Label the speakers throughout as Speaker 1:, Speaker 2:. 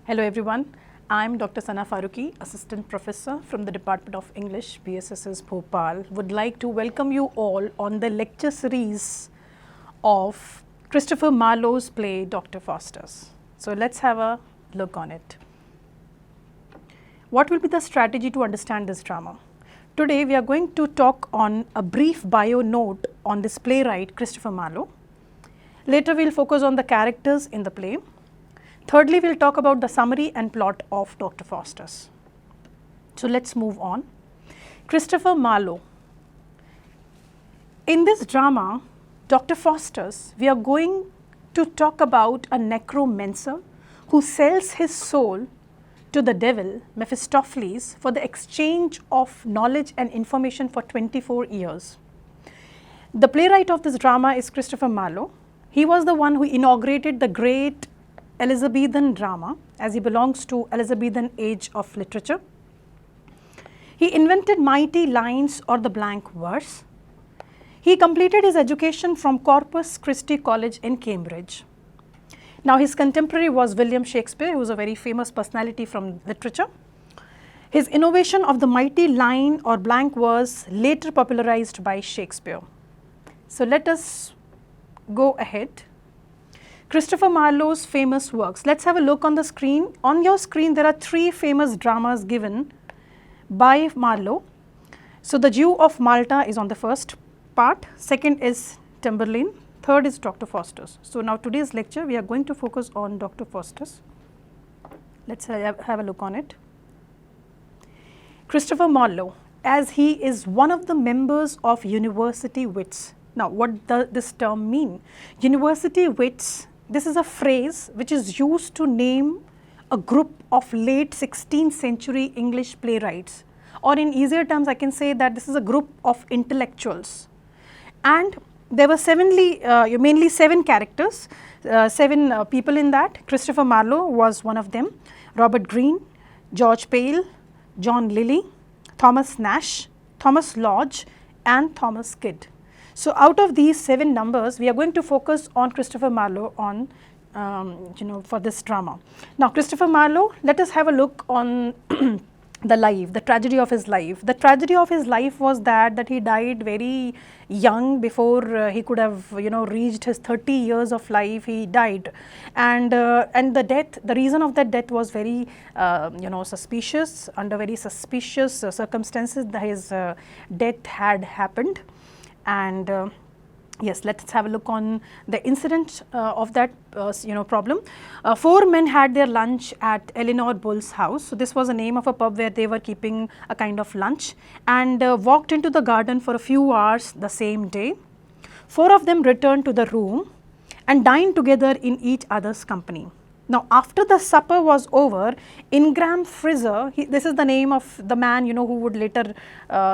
Speaker 1: Hello everyone, I am Dr. Arjumand Farooqui, Assistant Professor from the Department of English, BSSS Bhopal. Would like to welcome you all on the lecture series of Christopher Marlowe's play Dr. Faustus. So let's have a look on it. What will be the strategy to understand this drama? Today we are going to talk on a brief bio note on this playwright Christopher Marlowe. Later we will focus on the characters in the play. Thirdly, we will talk about the summary and plot of Dr. Faustus. So let's move on. Christopher Marlowe. In this drama, Dr. Faustus, we are going to talk about a necromancer who sells his soul to the devil, Mephistopheles, for the exchange of knowledge and information for 24 years. The playwright of this drama is Christopher Marlowe. He was the one who inaugurated the great Elizabethan drama, as he belongs to Elizabethan age of literature. He invented mighty lines or the blank verse. He completed his education from Corpus Christi College in Cambridge. Now his contemporary was William Shakespeare, who was a very famous personality from literature. His innovation of the mighty line or blank verse later popularized by Shakespeare. So let us go ahead. Christopher Marlowe's famous works. Let's have a look on the screen. On your screen there are three famous dramas given by Marlowe. So the Jew of Malta is on the first part, second is Tamburlaine, third is Dr. Faustus. So now today's lecture we are going to focus on Dr. Faustus. Let's have a look on it. Christopher Marlowe, as he is one of the members of university wits. Now what does this term mean? University wits, this is a phrase which is used to name a group of late 16th century English playwrights, or in easier terms I can say that this is a group of intellectuals. And there were mainly seven characters, seven people in that. Christopher Marlowe was one of them, Robert Greene, George Pale, John Lilly, Thomas Nash, Thomas Lodge and Thomas Kidd. So out of these seven numbers, we are going to focus on Christopher Marlowe on, for this drama. Now Christopher Marlowe, let us have a look on the tragedy of his life. The tragedy of his life was that he died very young before he could have reached his 30 years of life. He died, and the reason of that death was very suspicious. Under very suspicious circumstances, his death had happened. And yes, let's have a look on the incident of that problem. Four men had their lunch at Eleanor Bull's house. So this was the name of a pub where they were keeping a kind of lunch, and walked into the garden for a few hours the same day. Four of them returned to the room and dined together in each other's company. Now after the supper was over, Ingram Fraser, this is the name of the man who would later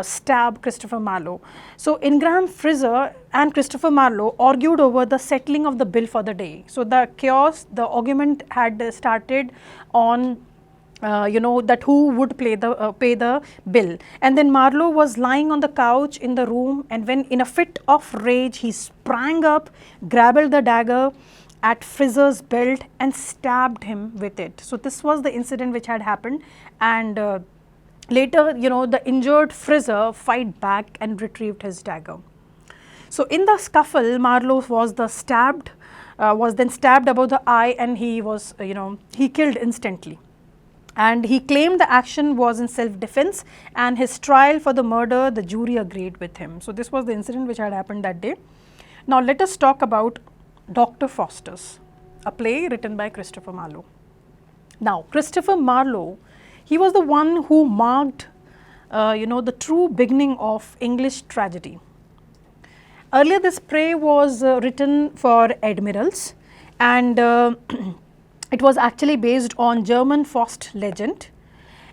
Speaker 1: stab Christopher Marlowe. So Ingram Fraser and Christopher Marlowe argued over the settling of the bill for the day. So the chaos, the argument had started on that who would pay the bill. And then Marlowe was lying on the couch in the room, and when in a fit of rage he sprang up, grabbed the dagger at Fraser's belt and stabbed him with it. So this was the incident which had happened, and later the injured Fraser fight back and retrieved his dagger. So in the scuffle, Marlowe was then stabbed above the eye, and he was he killed instantly. And he claimed the action was in self-defense, and his trial for the murder, the jury agreed with him. So this was the incident which had happened that day. Now let us talk about Dr. Faustus, a play written by Christopher Marlowe. Now Christopher Marlowe, he was the one who marked the true beginning of English tragedy. Earlier this play was written for admirals, and it was actually based on German Faust legend,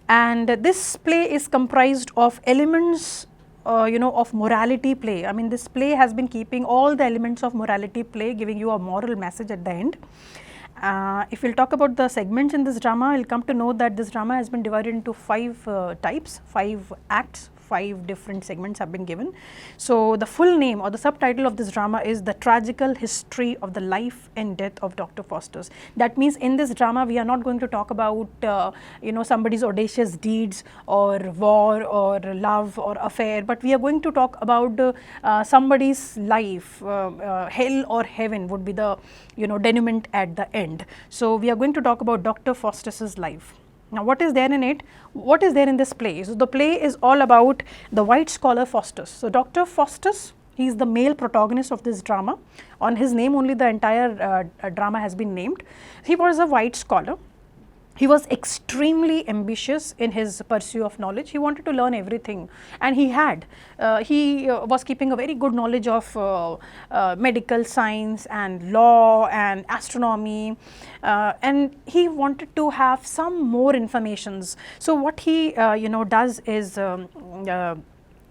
Speaker 1: and this play is comprised of elements of morality play. I mean, this play has been keeping all the elements of morality play, giving you a moral message at the end. If we'll talk about the segments in this drama, you'll come to know that this drama has been divided into five types, 5 acts, 5 different segments have been given. So the full name or the subtitle of this drama is The Tragical History of the Life and Death of Dr. Faustus. That means in this drama we are not going to talk about somebody's audacious deeds or war or love or affair, but we are going to talk about somebody's life. Hell or heaven would be the denouement at the end. So we are going to talk about Dr. Faustus's life. Now what is there in it? What is there in this play? So the play is all about the white scholar Faustus. So Dr. Faustus, he is the male protagonist of this drama. On his name only the entire drama has been named. He was a white scholar. He was extremely ambitious in his pursuit of knowledge. He wanted to learn everything, and he had. He was keeping a very good knowledge of medical science and law and astronomy, and he wanted to have some more informations. So what he does is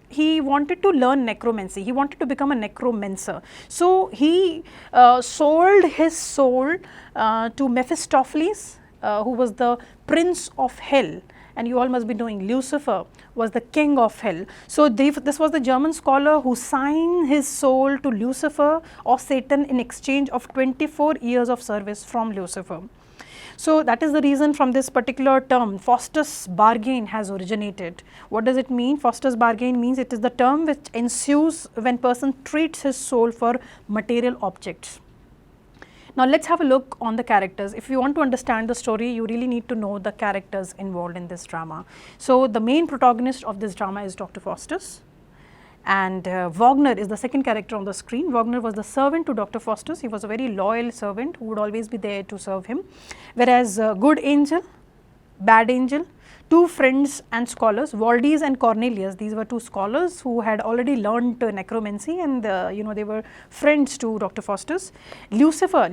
Speaker 1: he wanted to learn necromancy. He wanted to become a necromancer. So he sold his soul to Mephistopheles, who was the prince of hell, and you all must be knowing Lucifer was the king of hell. So this was the German scholar who signed his soul to Lucifer or Satan in exchange of 24 years of service from Lucifer. So that is the reason from this particular term Faustus bargain has originated. What does it mean? Faustus bargain means it is the term which ensues when person treats his soul for material objects. Now let's have a look on the characters. If you want to understand the story, you really need to know the characters involved in this drama. So the main protagonist of this drama is Dr. Faustus, and Wagner is the second character on the screen. Wagner was the servant to Dr. Faustus. He was a very loyal servant who would always be there to serve him. Whereas good angel, bad angel, two friends and scholars, Valdez and Cornelius, these were two scholars who had already learned necromancy, and they were friends to Dr. Faustus. Lucifer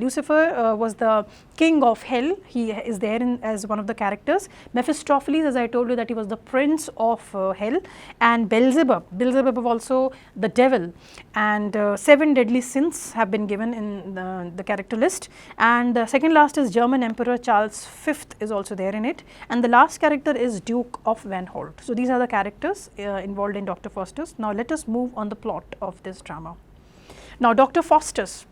Speaker 1: was the king of hell. He is there as one of the characters. Mephistopheles, as I told you, that he was the prince of hell, and Beelzebub also the devil, and 7 deadly sins have been given in the character list, and the second last is German Emperor Charles V is also there in it, and the last character is Duke of Van Holt. So these are the characters involved in Dr. Faustus. Now let us move on the plot of this drama. Now Dr. Faustus,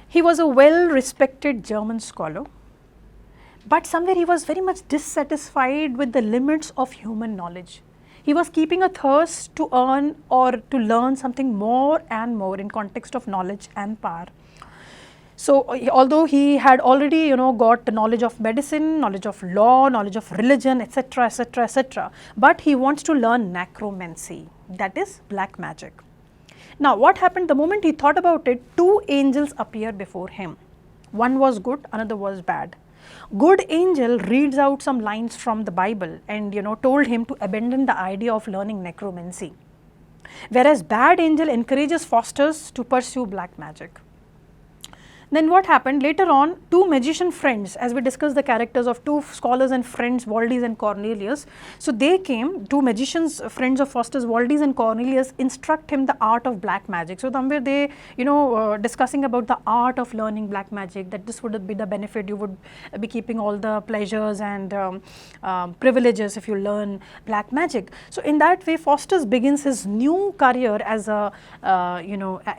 Speaker 1: he was a well respected German scholar, but somewhere he was very much dissatisfied with the limits of human knowledge. He was keeping a thirst to earn or to learn something more and more in context of knowledge and power. So although he had already got the knowledge of medicine, knowledge of law, knowledge of religion, etc., etc., etc., but he wants to learn necromancy, that is black magic. Now what happened, the moment he thought about it, 2 angels appear before him. One was good, another was bad. Good angel reads out some lines from the Bible and told him to abandon the idea of learning necromancy, whereas bad angel encourages Faustus to pursue black magic. Then what happened later on, 2 magician friends, as we discussed the characters of 2 scholars and friends, Valdez and Cornelius. So they came, 2 magicians, friends of Faustus, Valdez and Cornelius, instruct him the art of black magic. So somewhere they discussing about the art of learning black magic, that this would be the benefit, you would be keeping all the pleasures and privileges if you learn black magic. So in that way Faustus begins his new career as a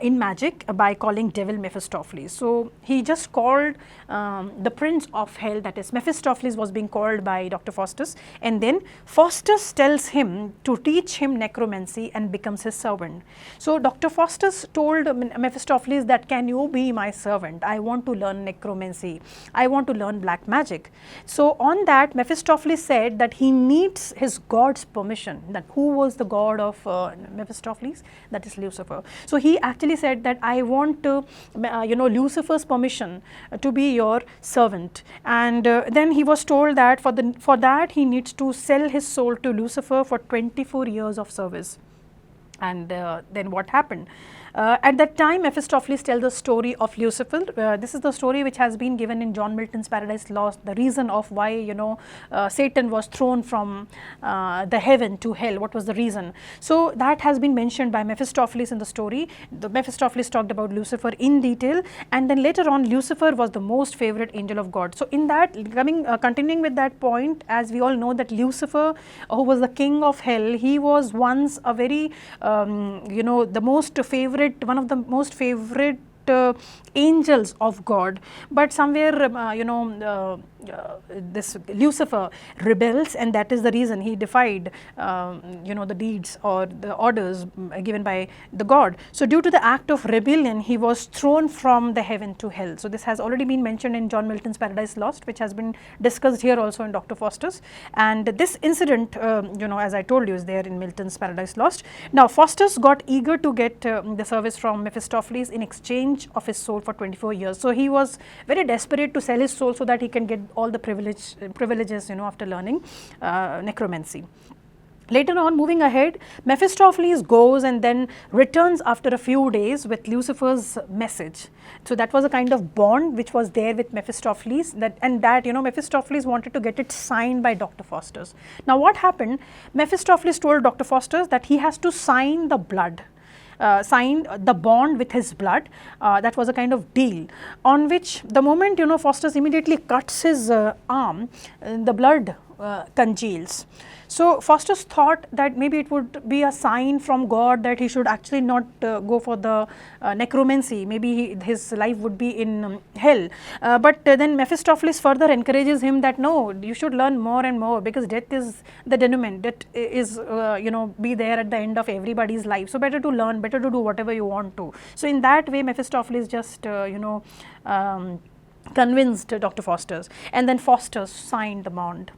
Speaker 1: in magic by calling devil Mephistopheles. So he just called the prince of hell, that is Mephistopheles was being called by Dr. Faustus, and then Faustus tells him to teach him necromancy and becomes his servant. So Dr. Faustus told Mephistopheles that, can you be my servant? I want to learn necromancy, I want to learn black magic. So on that Mephistopheles said that he needs his god's permission. That who was the god of Mephistopheles? That is Lucifer. So he actually said that I want Lucifer's permission to be your servant, and then he was told that for that he needs to sell his soul to Lucifer for 24 years of service. And then what happened? At that time, Mephistopheles tells the story of Lucifer. This is the story which has been given in John Milton's Paradise Lost, the reason of why, you know, Satan was thrown from the heaven to hell. What was the reason? So that has been mentioned by Mephistopheles in the story. The Mephistopheles talked about Lucifer in detail, and then later on, Lucifer was the most favorite angel of God. So in that, continuing with that point, as we all know that Lucifer, who was the king of hell, he was once a very you know, the most favorite, one of the most favorite angels of God, but somewhere you know, this Lucifer rebels, and that is the reason he defied you know, the deeds or the orders given by the God. So due to the act of rebellion, he was thrown from the heaven to hell. So this has already been mentioned in John Milton's Paradise Lost, which has been discussed here also in Dr. Faustus, and this incident you know, as I told you, is there in Milton's Paradise Lost. Now Faustus got eager to get the service from Mephistopheles in exchange of his soul for 24 years. So he was very desperate to sell his soul so that he can get all the privileges, you know, after learning necromancy. Later on, moving ahead, Mephistopheles goes and then returns after a few days with Lucifer's message. So that was a kind of bond which was there with Mephistopheles, that you know, Mephistopheles wanted to get it signed by Dr. Faustus. Now what happened? Mephistopheles told Dr. Faustus that he has to sign the blood. Signed the bond with his blood. That was a kind of deal, on which the moment, you know, Faustus immediately cuts his arm, the blood congeals. So Faustus thought that maybe it would be a sign from God that he should actually not go for the necromancy. Maybe his life would be in hell. But then Mephistopheles further encourages him that no, you should learn more and more, because death is the denouement. Death is you know, be there at the end of everybody's life. So better to learn, better to do whatever you want to. So in that way, Mephistopheles just you know, convinced Dr. Faustus, and then Faustus signed the bond.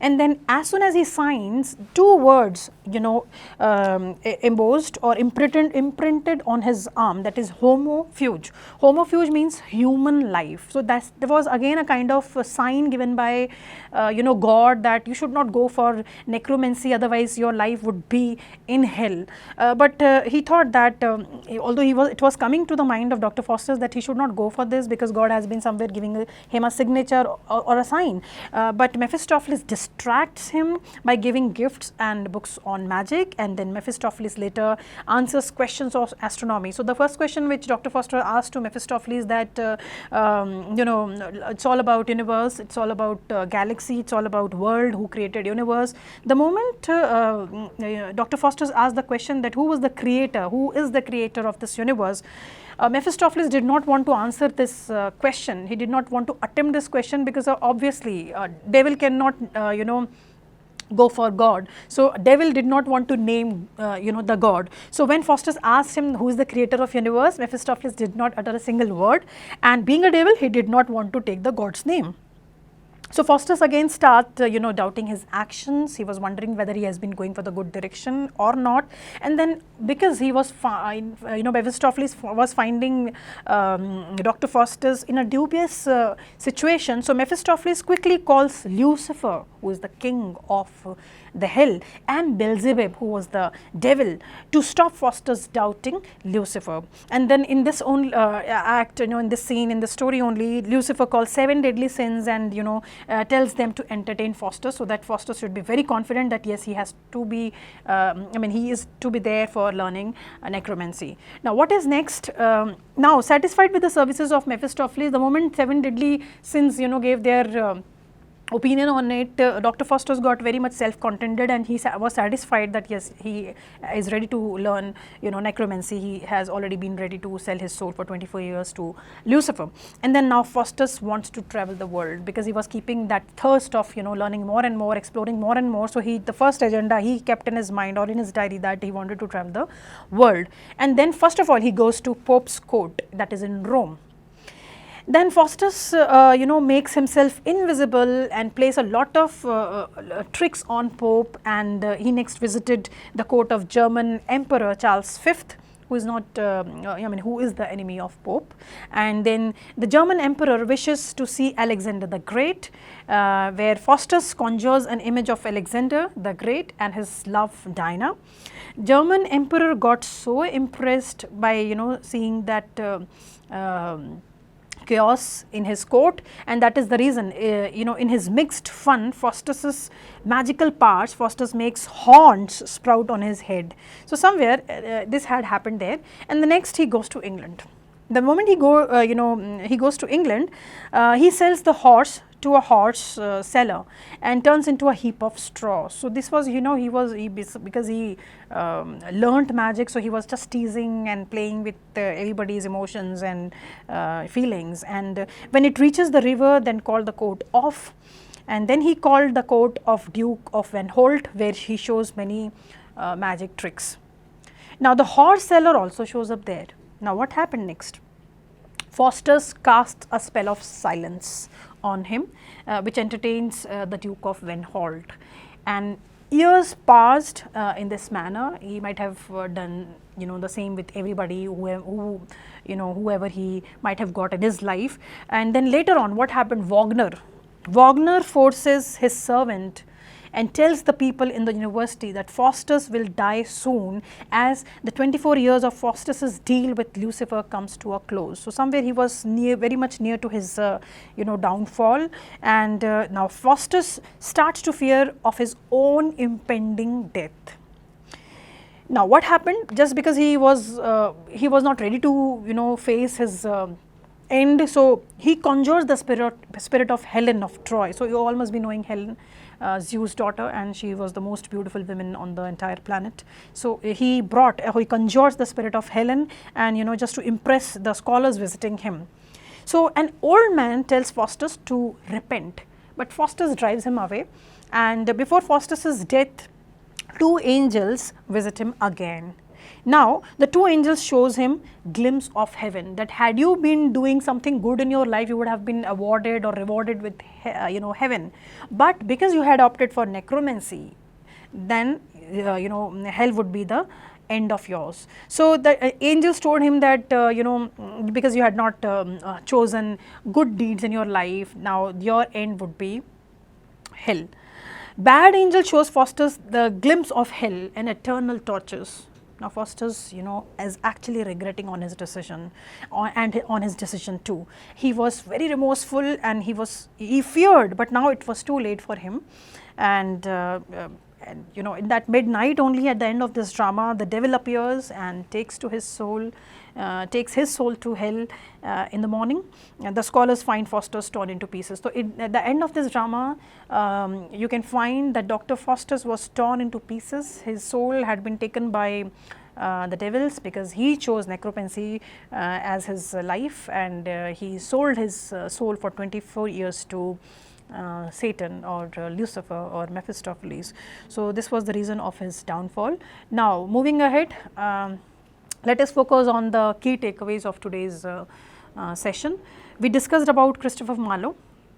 Speaker 1: And then as soon as he signs, two words, you know, embossed or imprinted on his arm, that is homofuge. Homofuge means human life. So there was again a kind of a sign given by you know, God, that you should not go for necromancy, otherwise your life would be in hell. But he thought that although it was coming to the mind of Dr. Faustus that he should not go for this, because God has been somewhere giving him a signature or a sign. But Mephistopheles distracts him by giving gifts and books on magic, and then Mephistopheles later answers questions of astronomy. So the first question which Dr. Faustus asked to Mephistopheles, that you know, it's all about universe, it's all about galaxy, it's all about world, who created universe. The moment Dr. Faustus asked the question that who was the creator, who is the creator of this universe, Mephistopheles did not want to answer this question. He did not want to attempt this question, because obviously devil cannot you know, go for God. So devil did not want to name you know, the God. So when Faustus asked him who is the creator of universe, Mephistopheles did not utter a single word, and being a devil, he did not want to take the God's name. So Faustus again starts you know, doubting his actions. He was wondering whether he has been going for the good direction or not. And then because he was you know, Mephistopheles was finding Dr. Faustus in a dubious situation, so Mephistopheles quickly calls Lucifer, who is the king of the hell, and Beelzebub, who was the devil, to stop Faustus doubting Lucifer. And then in this own act, you know, in this scene, in the story only, Lucifer calls 7 deadly sins and, you know, tells them to entertain Faustus, so that Faustus should be very confident that yes, he has to be, he is to be there for learning necromancy. Now what is next? Now satisfied with the services of Mephistopheles, the moment 7 deadly sins, you know, gave their opinion on it, Dr. Faustus got very much self-contented, and he was satisfied that yes, he is ready to learn, you know, necromancy. He has already been ready to sell his soul for 24 years to Lucifer. And then now Faustus wants to travel the world, because he was keeping that thirst of, you know, learning more and more, exploring more and more. So the first agenda he kept in his mind or in his diary, that he wanted to travel the world. And then first of all he goes to Pope's court, that is in Rome. Then Faustus you know, makes himself invisible and plays a lot of tricks on Pope, and he next visited the court of German Emperor Charles V, who is not, who is the enemy of Pope. And then the German emperor wishes to see Alexander the Great, where Faustus conjures an image of Alexander the Great and his love Dinah. German emperor got so impressed by seeing that chaos in his court, and that is the reason in his mixed fun, Faustus's magical powers, Faustus makes horns sprout on his head. So somewhere this had happened there, and the next he goes to England. The moment he goes to England, he sells the horse to a horse seller and turns into a heap of straw. So this was, because he learnt magic, so he was just teasing and playing with everybody's emotions and feelings. And when it reaches the river, then called the court off, and then he called the court of Duke of Venholt, where he shows many magic tricks. Now the horse seller also shows up there. Now what happened next? Faustus casts a spell of silence on him, which entertains the Duke of Venholt, and years passed in this manner. He might have done the same with everybody whoever he might have got in his life. And then later on, what happened? Wagner forces his servant and tells the people in the university that Faustus will die soon, as the 24 years of Faustus's deal with Lucifer comes to a close. So somewhere he was very much near to his downfall, and now Faustus starts to fear of his own impending death. Now what happened? Just because he was not ready to face his end, so he conjures the spirit of Helen of Troy. So you all must be knowing Helen, Zeus' daughter, and she was the most beautiful woman on the entire planet. So he conjures the spirit of Helen, and just to impress the scholars visiting him. So an old man tells Faustus to repent, but Faustus drives him away, and before Faustus's death, 2 angels visit him again. Now the 2 angels shows him glimpse of heaven, that had you been doing something good in your life, you would have been awarded or rewarded with heaven, but because you had opted for necromancy, then hell would be the end of yours. So the angels told him that because you had not chosen good deeds in your life, now your end would be hell. Bad angel shows Faustus the glimpse of hell and eternal tortures. Now Faustus is actually regretting on his decision, and on his decision too. He was very remorseful, and he feared, but now it was too late for him. And in that midnight only, at the end of this drama, the devil appears and takes his soul to hell in the morning, and the scholars find Faustus torn into pieces. So at the end of this drama, you can find that Dr. Faustus was torn into pieces. His soul had been taken by the devils because he chose necromancy as his life, and he sold his soul for 24 years to Satan or Lucifer or Mephistopheles. So this was the reason of his downfall. Now moving ahead, let us focus on the key takeaways of today's session. We discussed about Christopher Marlowe.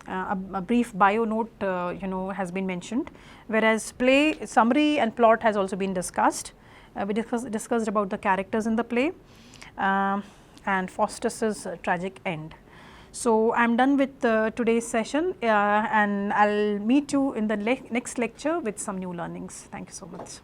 Speaker 1: A brief bio note has been mentioned, whereas play summary and plot has also been discussed. We discussed about the characters in the play and Faustus's tragic end. So I am done with today's session, and I will meet you in the next lecture with some new learnings. Thank you so much.